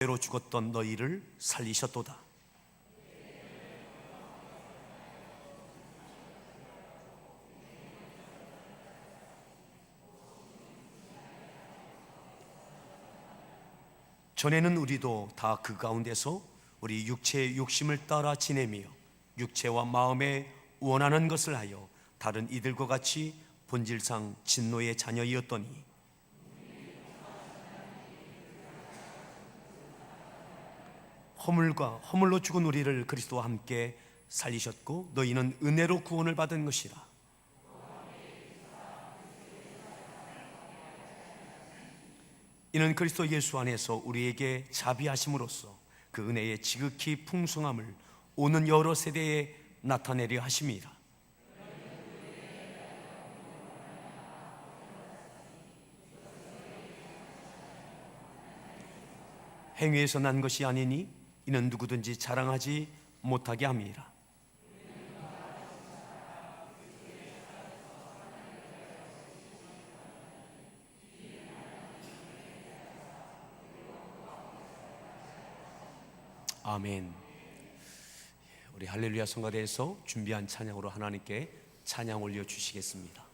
죄로 죽었던 너희를 살리셨도다. 전에는 우리도 다 그 가운데서 우리 육체의 욕심을 따라 지내며 육체와 마음에 원하는 것을 하여 다른 이들과 같이 본질상 진노의 자녀이었더니 허물로 죽은 우리를 그리스도와 함께 살리셨고 너희는 은혜로 구원을 받은 것이라. 이는 그리스도 예수 안에서 우리에게 자비하심으로써 그 은혜의 지극히 풍성함을 오는 여러 세대에 나타내려 하심이라. 행위에서 난 것이 아니니 이는 누구든지 자랑하지 못하게 함이라. 아멘. 우리 할렐루야 성가대에서 준비한 찬양으로 하나님께 찬양 올려 주시겠습니다.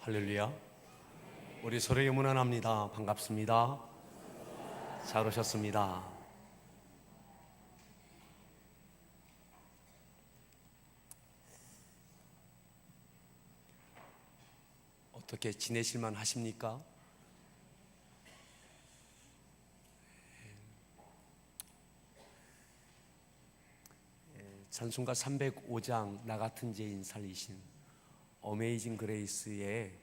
할렐루야. 우리 서로에게 문안합니다. 반갑습니다. 잘 오셨습니다. 어떻게 지내실만 하십니까? 찬송가 305장 나 같은 죄인 살리신 어메이징 그레이스의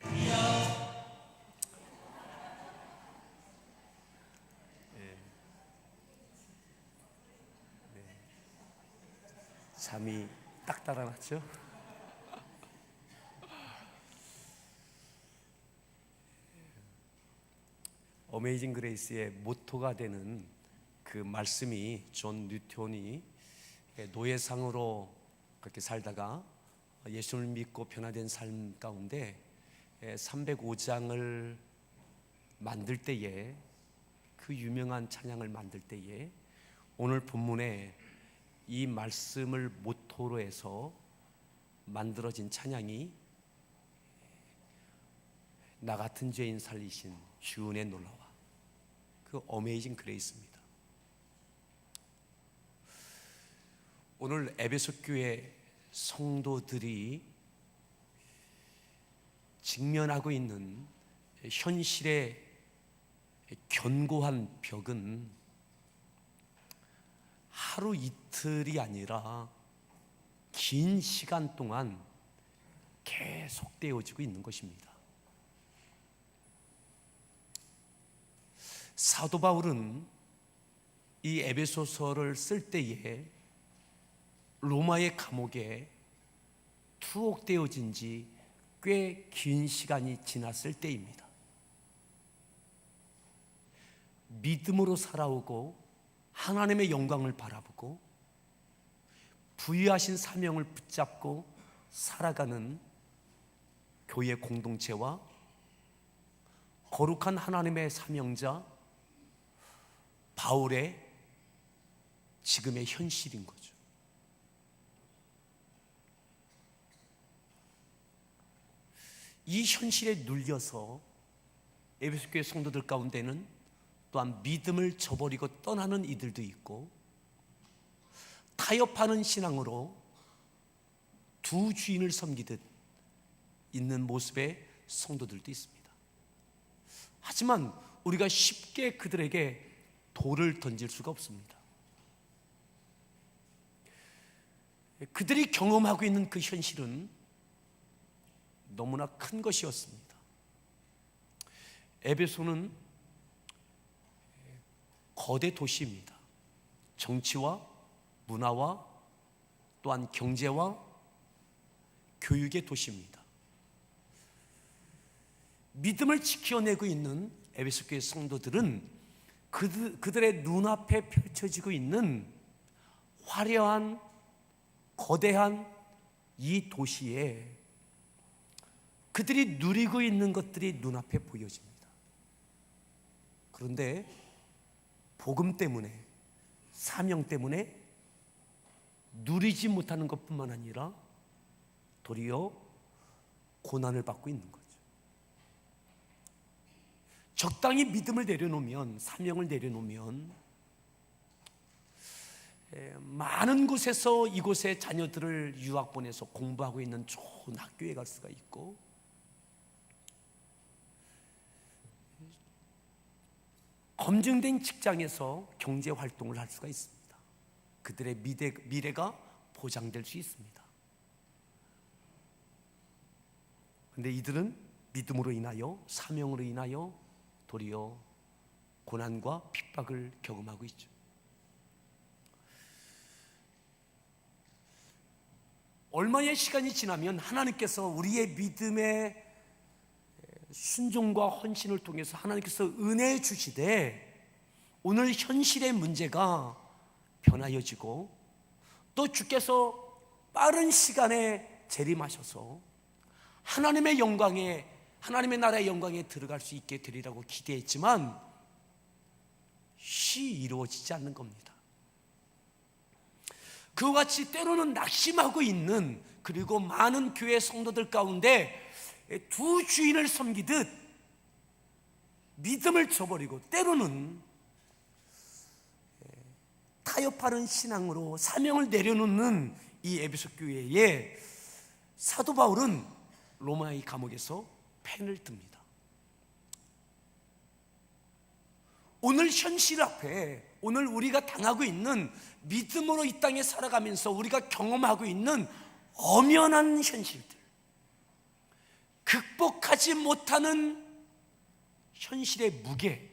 잠이 딱 달아났죠. 어메이징 그레이스의 모토가 되는 그 말씀이 존 뉴턴이 노예상으로 그렇게 살다가 예수를 믿고 변화된 삶 가운데 305장을 만들 때에, 그 유명한 찬양을 만들 때에 오늘 본문에 이 말씀을 모토로 해서 만들어진 찬양이 나 같은 죄인 살리신 주은의 놀라와, 그 어메이징 그레이스입니다. 오늘 에베소 교회 성도들이 직면하고 있는 현실의 견고한 벽은 하루 이틀이 아니라 긴 시간 동안 계속되어지고 있는 것입니다. 사도 바울은 이 에베소서를 쓸 때에 로마의 감옥에 투옥되어진 지 꽤 긴 시간이 지났을 때입니다. 믿음으로 살아오고 하나님의 영광을 바라보고 부여하신 사명을 붙잡고 살아가는 교회 공동체와 거룩한 하나님의 사명자 바울의 지금의 현실인 거죠. 이 현실에 눌려서 에베소 교회 성도들 가운데는 또한 믿음을 저버리고 떠나는 이들도 있고, 타협하는 신앙으로 두 주인을 섬기듯 있는 모습의 성도들도 있습니다. 하지만 우리가 쉽게 그들에게 돌을 던질 수가 없습니다. 그들이 경험하고 있는 그 현실은 너무나 큰 것이었습니다. 에베소는 거대 도시입니다. 정치와 문화와 또한 경제와 교육의 도시입니다. 믿음을 지켜내고 있는 에베소 교회 성도들은 그들의 눈앞에 펼쳐지고 있는 화려한 거대한 이 도시에 그들이 누리고 있는 것들이 눈앞에 보여집니다. 그런데 복음 때문에, 사명 때문에 누리지 못하는 것뿐만 아니라 도리어 고난을 받고 있는 거죠. 적당히 믿음을 내려놓으면, 사명을 내려놓으면 많은 곳에서 이곳에 자녀들을 유학 보내서 공부하고 있는 좋은 학교에 갈 수가 있고, 검증된 직장에서 경제 활동을 할 수가 있습니다. 그들의 미래가 보장될 수 있습니다. 그런데 이들은 믿음으로 인하여, 사명으로 인하여 도리어 고난과 핍박을 경험하고 있죠. 얼마의 시간이 지나면 하나님께서 우리의 믿음의 순종과 헌신을 통해서 하나님께서 은혜 주시되, 오늘 현실의 문제가 변하여지고 또 주께서 빠른 시간에 재림하셔서 하나님의 영광에, 하나님의 나라의 영광에 들어갈 수 있게 되리라고 기대했지만 쉬 이루어지지 않는 겁니다. 그와 같이 때로는 낙심하고 있는, 그리고 많은 교회 성도들 가운데 두 주인을 섬기듯 믿음을 저버리고 때로는 타협하는 신앙으로 사명을 내려놓는 이 에베소 교회에 사도 바울은 로마의 감옥에서 펜을 듭니다. 오늘 현실 앞에, 오늘 우리가 당하고 있는, 믿음으로 이 땅에 살아가면서 우리가 경험하고 있는 엄연한 현실들, 극복하지 못하는 현실의 무게,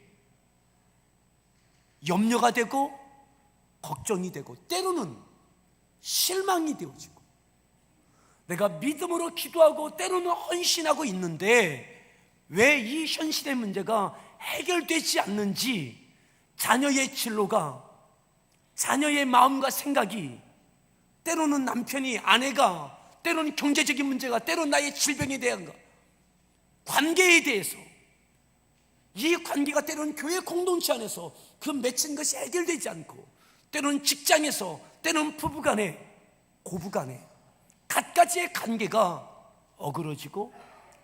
염려가 되고 걱정이 되고 때로는 실망이 되어지고, 내가 믿음으로 기도하고 때로는 헌신하고 있는데 왜 이 현실의 문제가 해결되지 않는지, 자녀의 진로가, 자녀의 마음과 생각이, 때로는 남편이, 아내가, 때로는 경제적인 문제가, 때로는 나의 질병에 대한 것, 관계에 대해서, 이 관계가 때로는 교회 공동체 안에서 그 맺힌 것이 해결되지 않고, 때로는 직장에서, 때로는 부부간에, 고부간에 갖가지의 관계가 어그러지고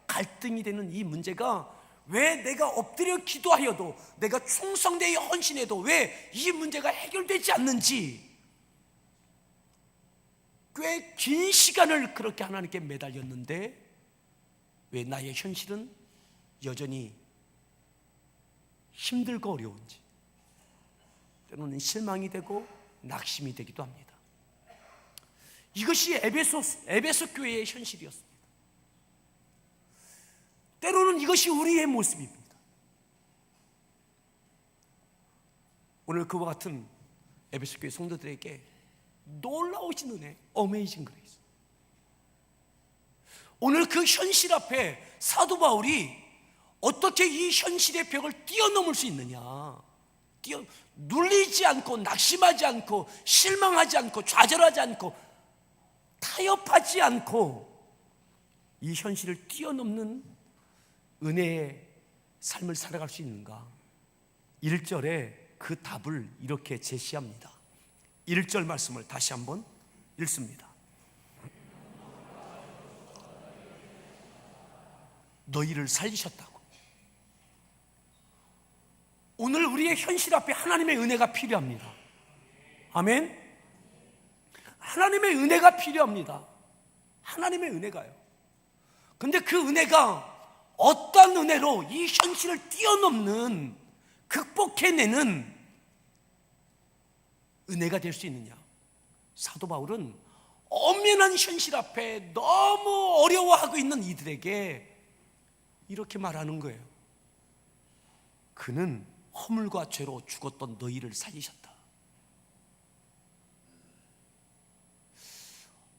갈등이 되는 이 문제가, 왜 내가 엎드려 기도하여도, 내가 충성되어 헌신해도 왜 이 문제가 해결되지 않는지, 꽤 긴 시간을 그렇게 하나님께 매달렸는데 왜 나의 현실은 여전히 힘들고 어려운지, 때로는 실망이 되고 낙심이 되기도 합니다. 이것이 에베소 교회의 현실이었습니다. 때로는 이것이 우리의 모습입니다. 오늘 그와 같은 에베소 교회 성도들에게 놀라우신 은혜, 어메이징 그레이스, 오늘 그 현실 앞에 사도 바울이 어떻게 이 현실의 벽을 뛰어넘을 수 있느냐, 눌리지 않고, 낙심하지 않고, 실망하지 않고, 좌절하지 않고, 타협하지 않고 이 현실을 뛰어넘는 은혜의 삶을 살아갈 수 있는가? 1절에 그 답을 이렇게 제시합니다. 1절 말씀을 다시 한번 읽습니다. 너희를 살리셨다고. 오늘 우리의 현실 앞에 하나님의 은혜가 필요합니다. 아멘. 하나님의 은혜가 필요합니다. 하나님의 은혜가요. 근데 그 은혜가 어떤 은혜로 이 현실을 뛰어넘는, 극복해내는 은혜가 될 수 있느냐? 사도 바울은 엄연한 현실 앞에 너무 어려워하고 있는 이들에게 이렇게 말하는 거예요. 그는 허물과 죄로 죽었던 너희를 살리셨다.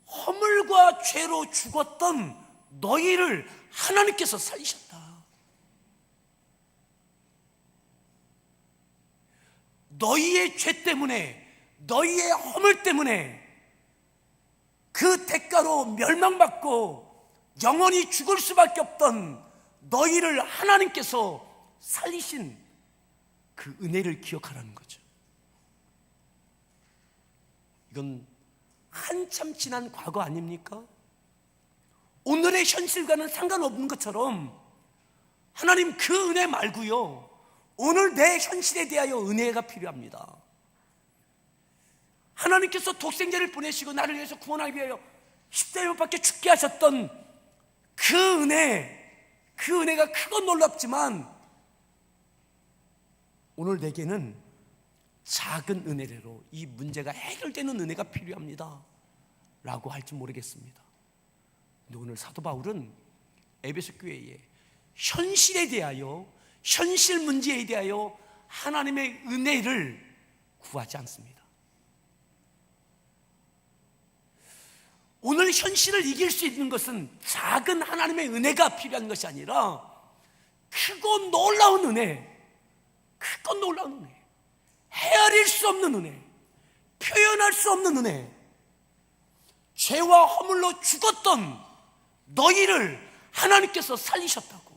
허물과 죄로 죽었던 너희를 하나님께서 살리셨다. 너희의 죄 때문에, 너희의 허물 때문에 그 대가로 멸망받고 영원히 죽을 수밖에 없던 너희를 하나님께서 살리신 그 은혜를 기억하라는 거죠. 이건 한참 지난 과거 아닙니까? 오늘의 현실과는 상관없는 것처럼 하나님 그 은혜 말고요, 오늘 내 현실에 대하여 은혜가 필요합니다. 하나님께서 독생자를 보내시고 나를 위해서 구원하기 위하여 십자가에 못 박혀 죽게 하셨던 그 은혜, 그 은혜가 크고 놀랍지만 오늘 내게는 작은 은혜로 이 문제가 해결되는 은혜가 필요합니다 라고 할지 모르겠습니다. 근데 오늘 사도 바울은 에베소 교회의 현실에 대하여, 현실 문제에 대하여 하나님의 은혜를 구하지 않습니다. 오늘 현실을 이길 수 있는 것은 작은 하나님의 은혜가 필요한 것이 아니라 크고 놀라운 은혜, 크고 놀라운 은혜, 헤아릴 수 없는 은혜, 표현할 수 없는 은혜, 죄와 허물로 죽었던 너희를 하나님께서 살리셨다고.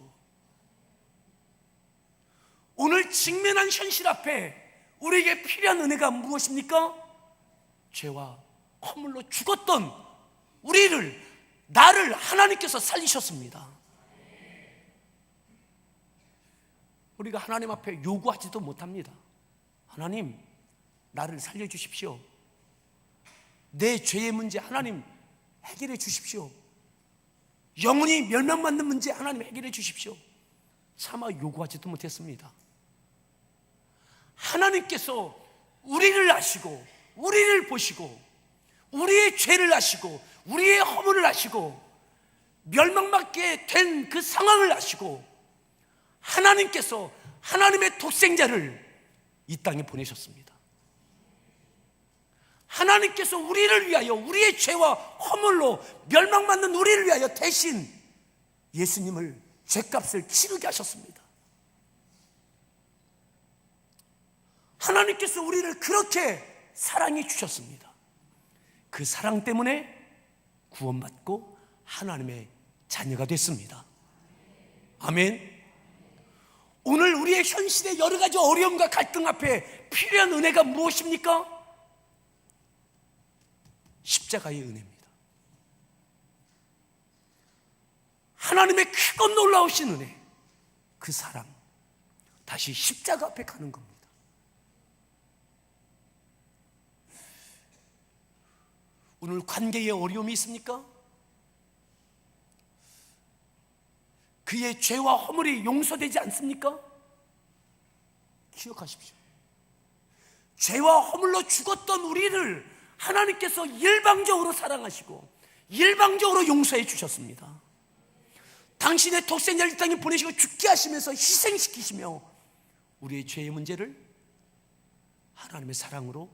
오늘 직면한 현실 앞에 우리에게 필요한 은혜가 무엇입니까? 죄와 허물로 죽었던 우리를, 나를 하나님께서 살리셨습니다. 우리가 하나님 앞에 요구하지도 못합니다. 하나님, 나를 살려주십시오. 내 죄의 문제 하나님 해결해 주십시오. 영원히 멸망받는 문제 하나님 해결해 주십시오. 차마 요구하지도 못했습니다. 하나님께서 우리를 아시고, 우리를 보시고, 우리의 죄를 아시고, 우리의 허물을 아시고, 멸망받게 된 그 상황을 아시고, 하나님께서 하나님의 독생자를 이 땅에 보내셨습니다. 하나님께서 우리를 위하여, 우리의 죄와 허물로 멸망받는 우리를 위하여 대신 예수님을 죄값을 치르게 하셨습니다. 하나님께서 우리를 그렇게 사랑해 주셨습니다. 그 사랑 때문에 구원받고 하나님의 자녀가 됐습니다. 아멘. 오늘 우리의 현실의 여러 가지 어려움과 갈등 앞에 필요한 은혜가 무엇입니까? 십자가의 은혜입니다. 하나님의 크고 놀라우신 은혜, 그 사랑, 다시 십자가 앞에 가는 겁니다. 오늘 관계에 어려움이 있습니까? 그의 죄와 허물이 용서되지 않습니까? 기억하십시오. 죄와 허물로 죽었던 우리를 하나님께서 일방적으로 사랑하시고 일방적으로 용서해 주셨습니다. 당신의 독생자를 이 땅에 보내시고 죽게 하시면서 희생시키시며 우리의 죄의 문제를 하나님의 사랑으로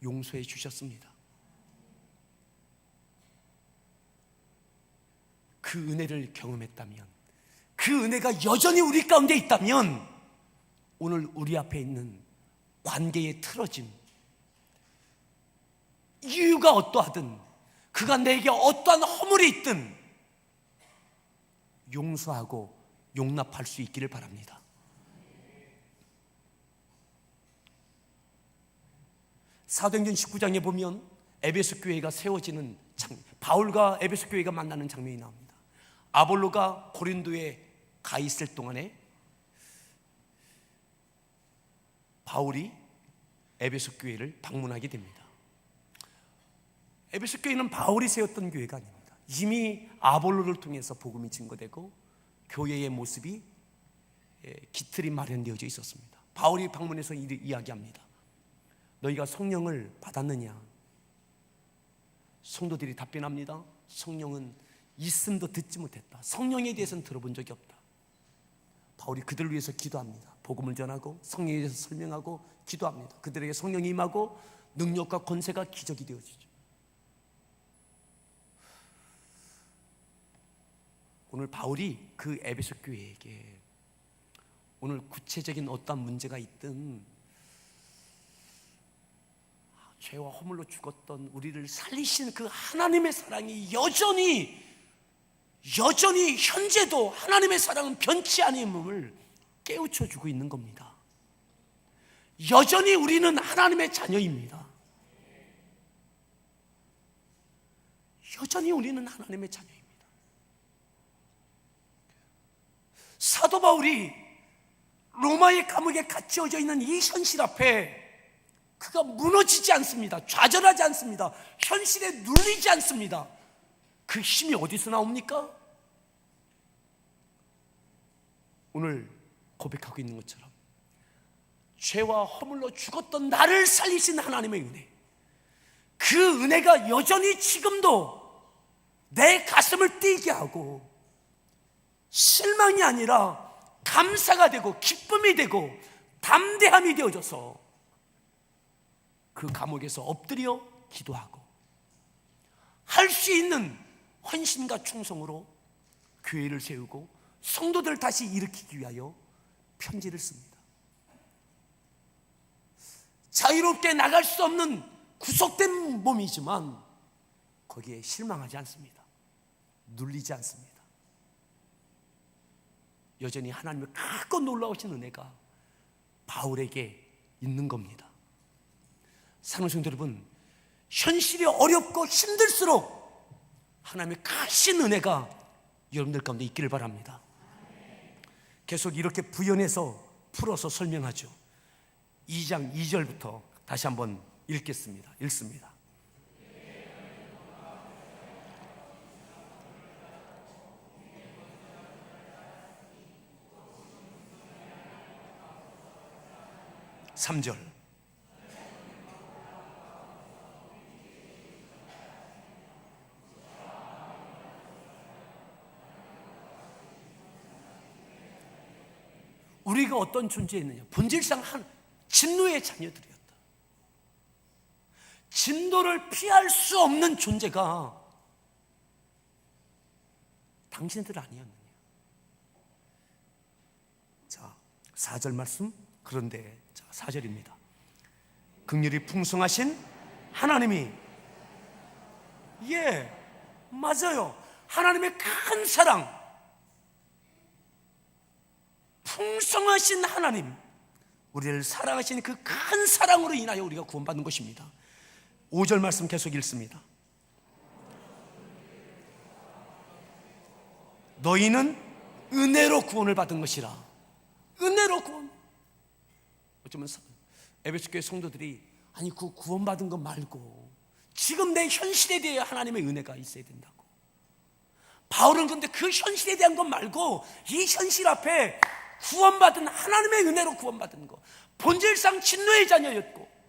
용서해 주셨습니다. 그 은혜를 경험했다면, 그 은혜가 여전히 우리 가운데 있다면 오늘 우리 앞에 있는 관계의 틀어짐, 이유가 어떠하든, 그가 내게 어떠한 허물이 있든 용서하고 용납할 수 있기를 바랍니다. 사도행전 19장에 보면 에베소 교회가 세워지는 장면, 바울과 에베소 교회가 만나는 장면이 나옵니다. 아볼로가 고린도에 가 있을 동안에 바울이 에베소 교회를 방문하게 됩니다. 에베소 교회는 바울이 세웠던 교회가 아닙니다. 이미 아볼로를 통해서 복음이 증거되고 교회의 모습이 기틀이 마련되어져 있었습니다. 바울이 방문해서 이야기합니다. 너희가 성령을 받았느냐? 성도들이 답변합니다. 성령은 있음도 듣지 못했다. 성령에 대해서는 들어본 적이 없다. 바울이 그들을 위해서 기도합니다. 복음을 전하고 성령에 대해서 설명하고 기도합니다. 그들에게 성령이 임하고 능력과 권세가 기적이 되어지죠. 오늘 바울이 그 에베소 교회에게 오늘 구체적인 어떤 문제가 있든 죄와 허물로 죽었던 우리를 살리신 그 하나님의 사랑이 여전히 현재도 하나님의 사랑은 변치 않음을 깨우쳐주고 있는 겁니다. 여전히 우리는 하나님의 자녀입니다. 여전히 우리는 하나님의 자녀입니다. 사도 바울이 로마의 감옥에 갇혀져 있는 이 현실 앞에 그가 무너지지 않습니다. 좌절하지 않습니다. 현실에 눌리지 않습니다. 그 힘이 어디서 나옵니까? 오늘 고백하고 있는 것처럼 죄와 허물로 죽었던 나를 살리신 하나님의 은혜, 그 은혜가 여전히 지금도 내 가슴을 뛰게 하고 실망이 아니라 감사가 되고 기쁨이 되고 담대함이 되어져서 그 감옥에서 엎드려 기도하고 할 수 있는 헌신과 충성으로 교회를 세우고 성도들을 다시 일으키기 위하여 편지를 씁니다. 자유롭게 나갈 수 없는 구속된 몸이지만 거기에 실망하지 않습니다. 눌리지 않습니다. 여전히 하나님의 크고 놀라우신 은혜가 바울에게 있는 겁니다. 사랑하는 성도 여러분, 현실이 어렵고 힘들수록 하나님의 크신 은혜가 여러분들 가운데 있기를 바랍니다. 계속 이렇게 부연해서 풀어서 설명하죠. 2장 2절부터 다시 한번 읽습니다. 3절 우리가 어떤 존재였느냐? 본질상 한 진노의 자녀들이었다. 진노를 피할 수 없는 존재가 당신들 아니었느냐. 자, 4절 말씀. 그런데 자, 4절입니다. 긍휼이 풍성하신 하나님이, 예, 맞아요. 하나님의 큰 사랑, 풍성하신 하나님, 우리를 사랑하신 그 큰 사랑으로 인하여 우리가 구원받는 것입니다. 5절 말씀 계속 읽습니다. 너희는 은혜로 구원을 받은 것이라. 은혜로 구원. 어쩌면 에베소 교회 성도들이 아니 그 구원받은 것 말고 지금 내 현실에 대해 하나님의 은혜가 있어야 된다고. 바울은 그런데 그 현실에 대한 것 말고 이 현실 앞에 구원받은 하나님의 은혜로 구원받은 것, 본질상 진노의 자녀였고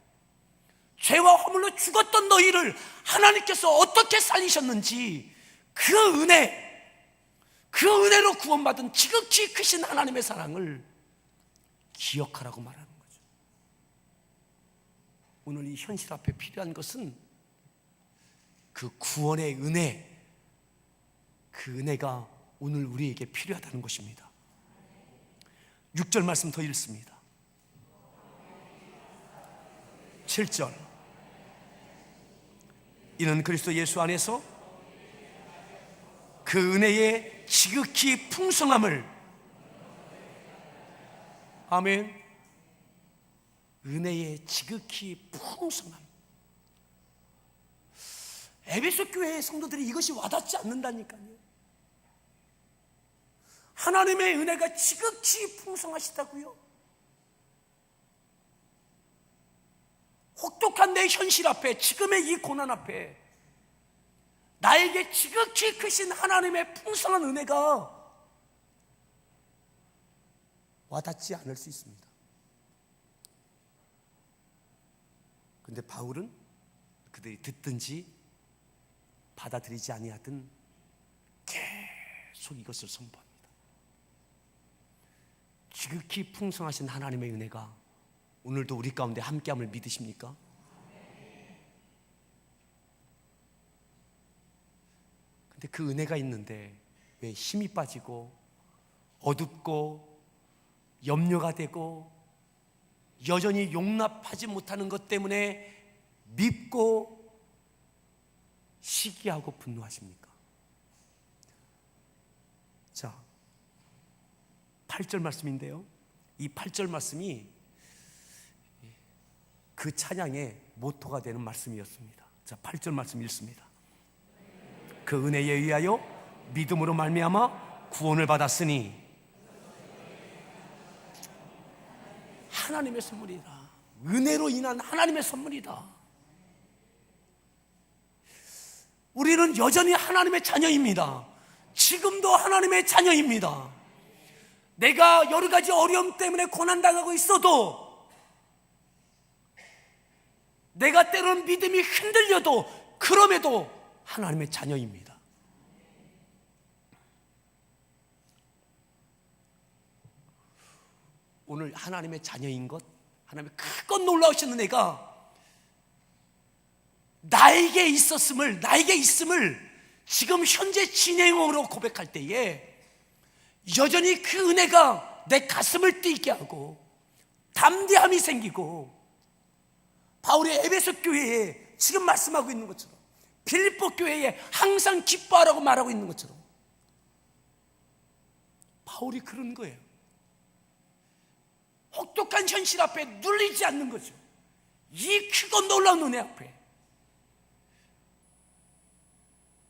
죄와 허물로 죽었던 너희를 하나님께서 어떻게 살리셨는지 그 은혜로 구원받은 지극히 크신 하나님의 사랑을 기억하라고 말하는 거죠. 오늘 이 현실 앞에 필요한 것은 그 구원의 은혜, 그 은혜가 오늘 우리에게 필요하다는 것입니다. 6절 말씀 더 읽습니다. 7절. 이는 그리스도 예수 안에서 그 은혜의 지극히 풍성함을, 아멘, 은혜의 지극히 풍성함. 에베소 교회의 성도들이 이것이 와닿지 않는다니까요. 하나님의 은혜가 지극히 풍성하시다고요. 혹독한 내 현실 앞에, 지금의 이 고난 앞에 나에게 지극히 크신 하나님의 풍성한 은혜가 와닿지 않을 수 있습니다. 그런데 바울은 그들이 듣든지 받아들이지 아니하든 계속 이것을 선포합니다. 지극히 풍성하신 하나님의 은혜가 오늘도 우리 가운데 함께함을 믿으십니까? 근데 그 은혜가 있는데 왜 힘이 빠지고 어둡고 염려가 되고 여전히 용납하지 못하는 것 때문에 밉고 시기하고 분노하십니까? 자, 8절 말씀인데요, 이 8절 말씀이 그 찬양의 모토가 되는 말씀이었습니다. 자, 8절 말씀 읽습니다. 그 은혜에 의하여 믿음으로 말미암아 구원을 받았으니 하나님의 선물이다. 은혜로 인한 하나님의 선물이다. 우리는 여전히 하나님의 자녀입니다. 지금도 하나님의 자녀입니다. 내가 여러 가지 어려움 때문에 고난당하고 있어도, 내가 때로는 믿음이 흔들려도, 그럼에도 하나님의 자녀입니다. 오늘 하나님의 자녀인 것, 하나님의 크고 놀라우신 은혜가 나에게 있었음을, 나에게 있음을 지금 현재 진행으로 고백할 때에 여전히 그 은혜가 내 가슴을 뛰게 하고 담대함이 생기고, 바울의 에베소 교회에 지금 말씀하고 있는 것처럼, 빌립보 교회에 항상 기뻐하라고 말하고 있는 것처럼 바울이 그런 거예요. 혹독한 현실 앞에 눌리지 않는 거죠. 이 크고 놀라운 은혜 앞에.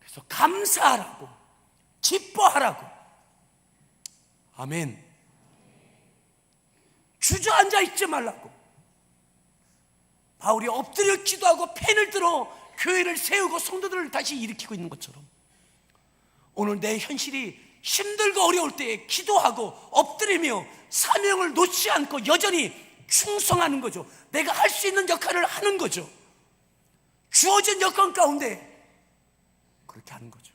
그래서 감사하라고, 기뻐하라고. 아멘. 주저앉아 있지 말라고. 바울이 엎드려 기도하고 펜을 들어 교회를 세우고 성도들을 다시 일으키고 있는 것처럼, 오늘 내 현실이 힘들고 어려울 때에 기도하고 엎드리며 사명을 놓지 않고 여전히 충성하는 거죠. 내가 할 수 있는 역할을 하는 거죠. 주어진 여건 가운데 그렇게 하는 거죠.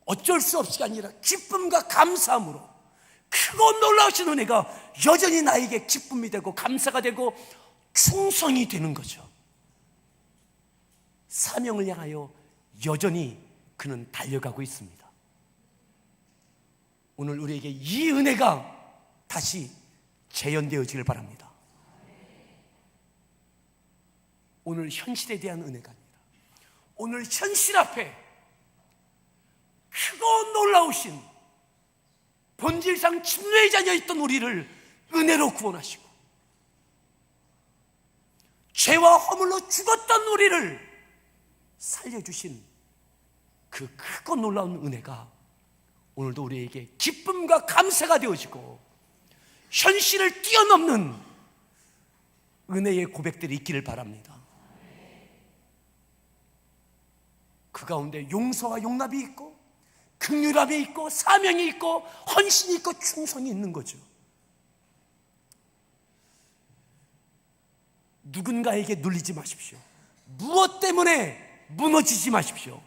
어쩔 수 없이가 아니라 기쁨과 감사함으로 크고 놀라우신 은혜가 여전히 나에게 기쁨이 되고 감사가 되고 충성이 되는 거죠. 사명을 향하여 여전히 그는 달려가고 있습니다. 오늘 우리에게 이 은혜가 다시 재현되어지길 바랍니다. 오늘 현실에 대한 은혜가 아니라 오늘 현실 앞에 크고 놀라우신 본질상 침노의 자녀였던 우리를 은혜로 구원하시고 죄와 허물로 죽었던 우리를 살려주신 그 크고 놀라운 은혜가 오늘도 우리에게 기쁨과 감사가 되어지고 현실을 뛰어넘는 은혜의 고백들이 있기를 바랍니다. 그 가운데 용서와 용납이 있고 긍휼함이 있고 사명이 있고 헌신이 있고 충성이 있는 거죠. 누군가에게 눌리지 마십시오. 무엇 때문에 무너지지 마십시오.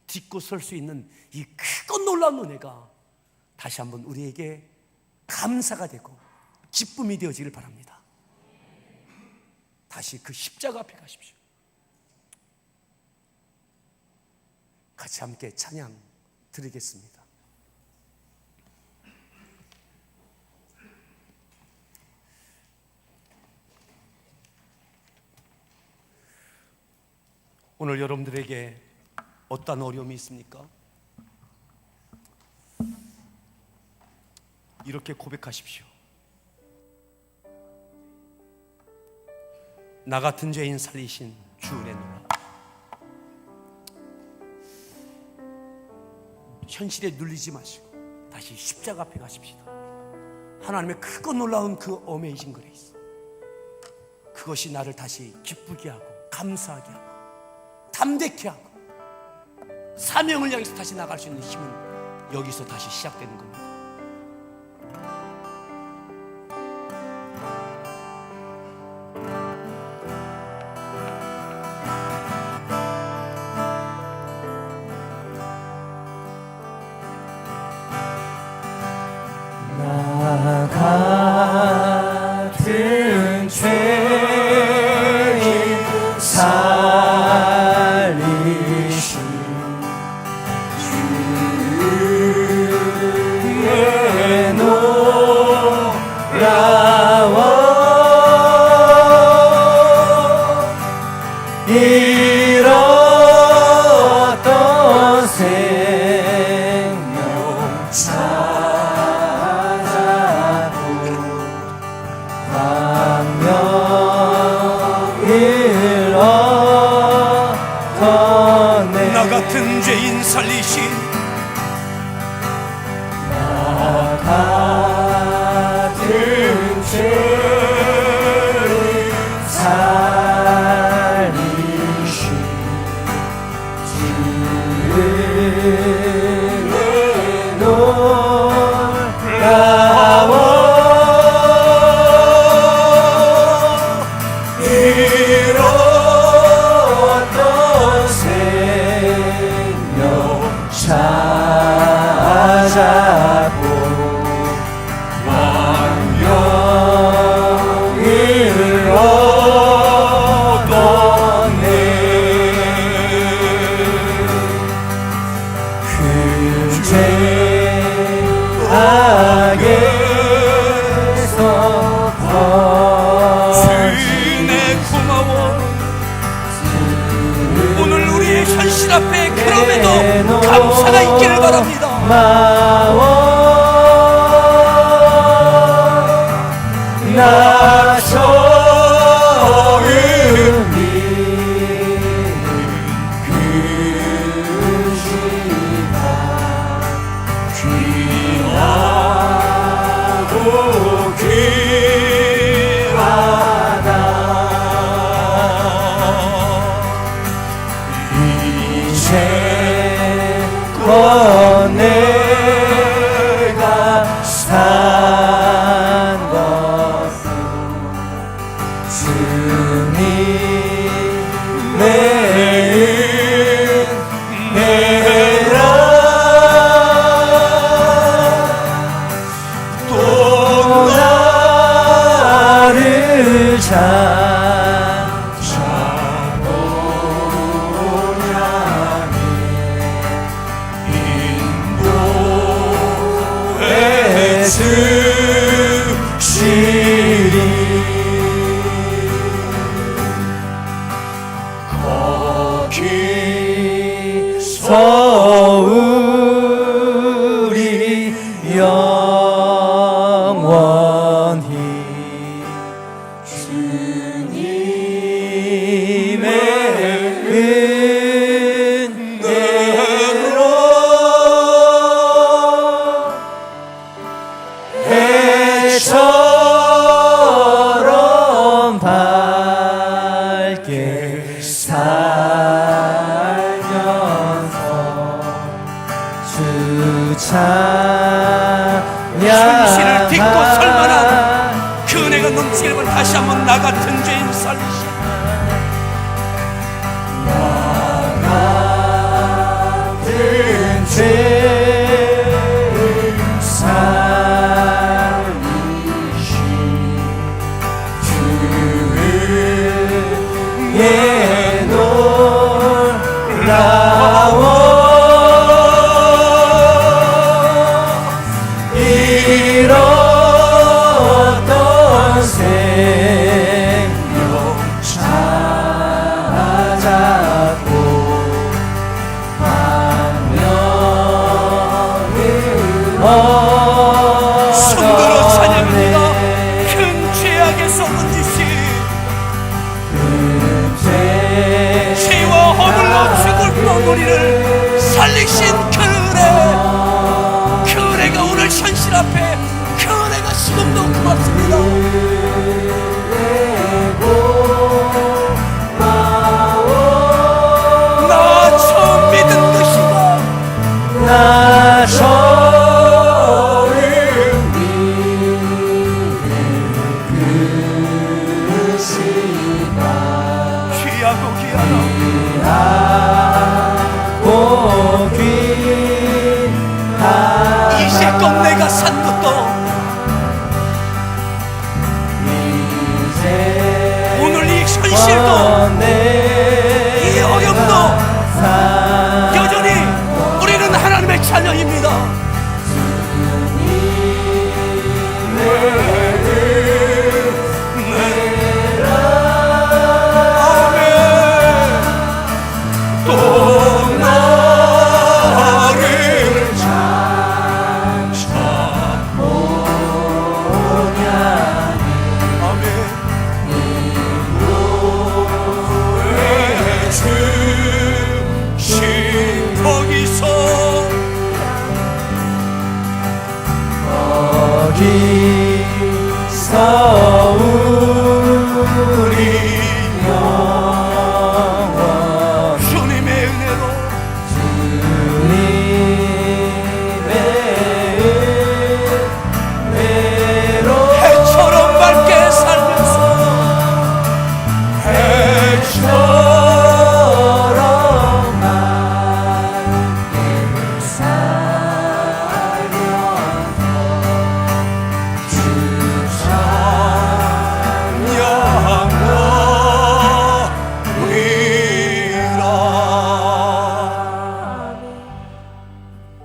딛고 설 수 있는 이 크고 놀라운 은혜가 다시 한번 우리에게 감사가 되고 기쁨이 되어지길 바랍니다. 다시 그 십자가 앞에 가십시오. 같이 함께 찬양 드리겠습니다. 오늘 여러분들에게 어떤 어려움이 있습니까? 이렇게 고백하십시오. 나 같은 죄인 살리신 주 은혜노라. 현실에 눌리지 마시고 다시 십자가 앞에 가십시다. 하나님의 크고 놀라운 그 어메이징 그레이스, 그것이 나를 다시 기쁘게 하고 감사하게 하고 담대케 하고 사명을 향해서 다시 나갈 수 있는 힘은 여기서 다시 시작되는 겁니다. 나 같은 죄인 살리신 주의 놀라워 잃었던 생명 나 같은 죄인 살리신 나 같은 죄인 살리신 주의 놀라워 잃었던 생명 찾아보 왕영을 얻었네. 그 죄 악에서 주인의 고마워. 오늘 우리의 현실 앞에 그럼에도 감사가 있기를 바랍니다. 마워 나 처음이 그 시간 귀하고 귀하다. 이제 내가 산 것은 주님의 은혜라. 또 나를 잘 우리 영원히 주님의 은혜로 해처럼 밝게 살면서 주 찬양 현실을 딛고 설 만한 그 은혜가 넘치길 바라. 다시 한번 나 같은 죄인 살리시. 같은 죄인 살리시 주의 놀라워 잃었던 생명 찾았고 손들어 찬양합니다. 큰 죄악에서 건지시 죄와 허물로 죽을 뻔우리를 살리신 그 은혜가 오늘 현실 앞에 그 은혜가 지금도 고맙습니다. 나 처음 믿은 것이다. 나 처음 믿은 것이다 귀하고 귀하다. 이제껏 내가 산 것도 오늘 이 현실도 이 어려움도 여전히 우리는 하나님의 자녀입니다. 또 너를 거기서